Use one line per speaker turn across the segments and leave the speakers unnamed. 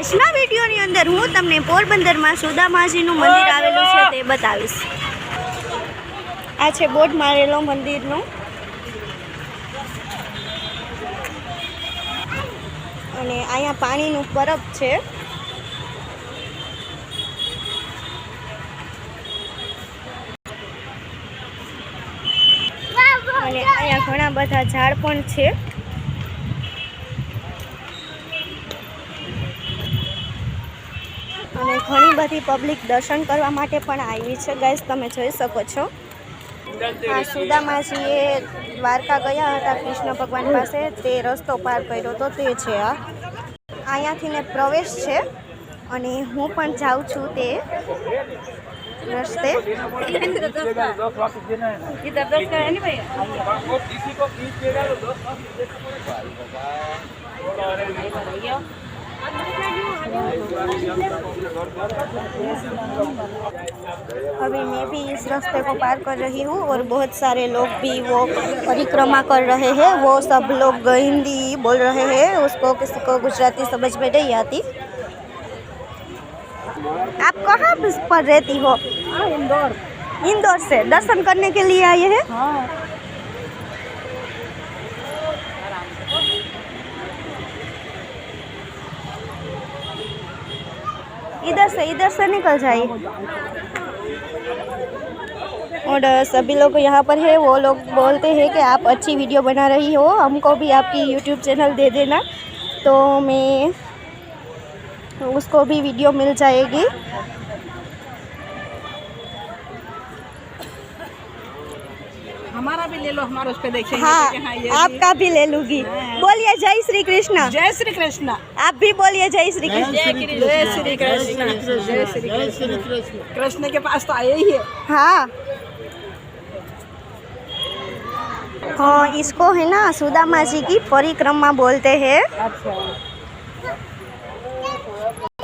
આજના વિડીયોની અંદર હું તમને પોરબંદરમાં સુદામાજીનું મંદિર આવેલું છે તે બતાવીશ। આ છે બોર્ડ મારેલો મંદિરનો અને અહીંયા પાણીનું પરબ છે। અને અહીંયા ઘણા બધા ઝાડ પણ છે। અને ઘણી બધી પબ્લિક દર્શન કરવા માટે પણ આવી છે ગાઈસ, તમે જોઈ શકો છો। આ સુદામાજીએ દ્વારકા ગયા હતા કૃષ્ણ ભગવાન પાસે, તે રસ્તો પાર કર્યો તો તે છે। અહીંયાથી ને પ્રવેશ છે અને હું પણ જાઉં છું તે રસ્તે। अभी मैं भी इस रास्ते को पार कर रही हूँ और बहुत सारे लोग भी वो परिक्रमा कर रहे हैं। वो सब लोग हिंदी बोल रहे हैं, उसको किसी को गुजराती समझ में नहीं आती। आप कहाँ पर रहती हो? इंदौर। इंदौर से दर्शन करने के लिए आए हैं? हाँ। इधर से निकल जाइए। और सभी लोग यहाँ पर है, वो लोग बोलते हैं कि आप अच्छी वीडियो बना रही हो, हमको भी आपकी यूट्यूब चैनल दे देना, तो मैं उसको भी वीडियो मिल जाएगी।
हमारा भी ले लो, हमारा उस पे देखेंगे।
हाँ, आपका भी ले लूंगी। बोलिए जय श्री कृष्ण।
जय श्री कृष्ण।
आप भी बोलिए जय श्री कृष्ण।
जय श्री कृष्ण। जय श्री कृष्ण। कृष्ण के पास तो आए ही है।
हाँ हाँ, इसको है ना सुदामा जी की परिक्रमा बोलते हैं।
अच्छा।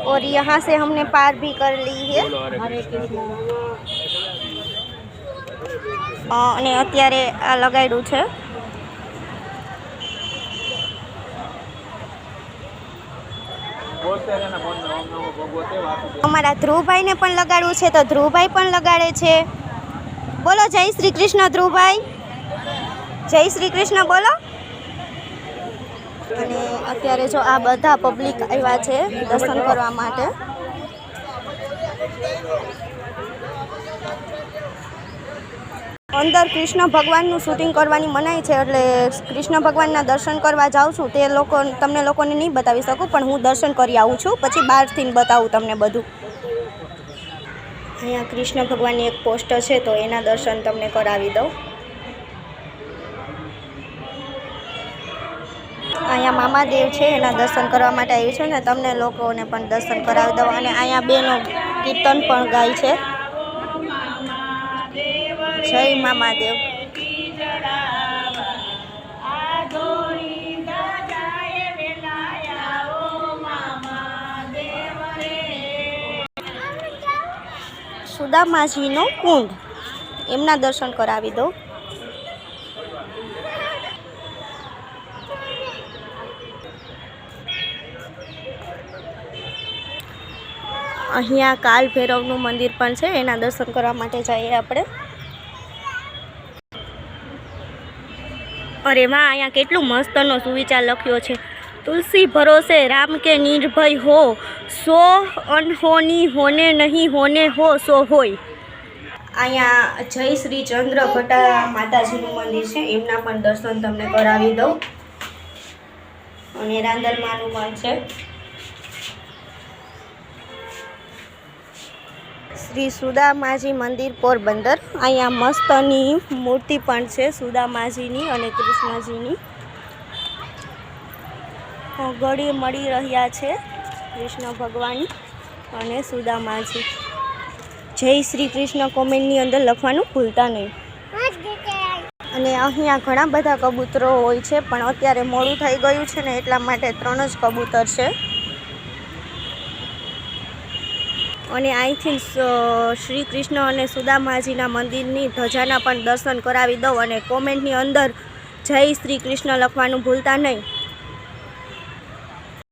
और यहाँ से हमने पार भी कर ली है।
हरे कृष्ण।
અને અત્યારે આ લગાડ્યું છે। અમારા ધ્રુવભાઈને પણ લગાડવું છે તો ધ્રુવભાઈ પણ લગાડે છે। બોલો જય શ્રી કૃષ્ણ ધ્રુવભાઈ, જય શ્રી કૃષ્ણ બોલો। અને અત્યારે જો આ બધા પબ્લિક આવ્યા છે દર્શન કરવા માટે। અંદર કૃષ્ણ ભગવાનનું શૂટિંગ કરવાની મનાઈ છે, એટલે કૃષ્ણ ભગવાનના દર્શન કરવા જાઉં છું તે લોકો તમને લોકોને નહીં બતાવી શકું, પણ હું દર્શન કરી આવું છું, પછી બહારથી બતાવું તમને બધું। અહીંયા કૃષ્ણ ભગવાનની એક પોસ્ટર છે તો એના દર્શન તમને કરાવી દઉં। અહીંયા મામાદેવ છે, એના દર્શન કરવા માટે આવી છું ને તમને લોકોને પણ દર્શન કરાવી દઉં। અને અહીંયા બેનો કીર્તન પણ ગાય છે। જય મામાદેવ। સુદામાજીનો કુંડ, એમના દર્શન કરાવી દો। અહીંયા કાલ ભૈરવનું મંદિર પણ છે, એના દર્શન કરવા માટે જઈએ આપણે। અરે વાહ, અહીંયા કેટલું મસ્તનો સુવિચાર લખ્યો છે। तुलसी भरोसे राम के निर्भय हो, सो अनहोनी होने नहीं होने हो सो होय। અહીંયા જય શ્રી ચંદ્ર ઘટા માતાજીનું મંદિર છે, એમના પણ દર્શન તમને કરાવી દઉં। અને રાંદરમાનું પણ છે। શ્રી સુદામાજી મંદિર પોરબંદર। અહીંયા મસ્તની મૂર્તિ પણ છે સુદામાજીની અને કૃષ્ણજીની। ગળી મળી રહ્યા છે કૃષ્ણ ભગવાન અને સુદામાજી। જય શ્રી કૃષ્ણ કોમેન્ટની અંદર લખવાનું ભૂલતા નહીં। અને અહીંયા ઘણા બધા કબૂતરો હોય છે, પણ અત્યારે મોડું થઈ ગયું છે ને એટલા માટે 3 જ કબૂતર છે। અને અહીંથી શ્રી કૃષ્ણ અને સુદામાજીના મંદિરની ધજાના પણ દર્શન કરાવી દઉં। અને કોમેન્ટની અંદર જય શ્રી કૃષ્ણ લખવાનું ભૂલતા નહીં।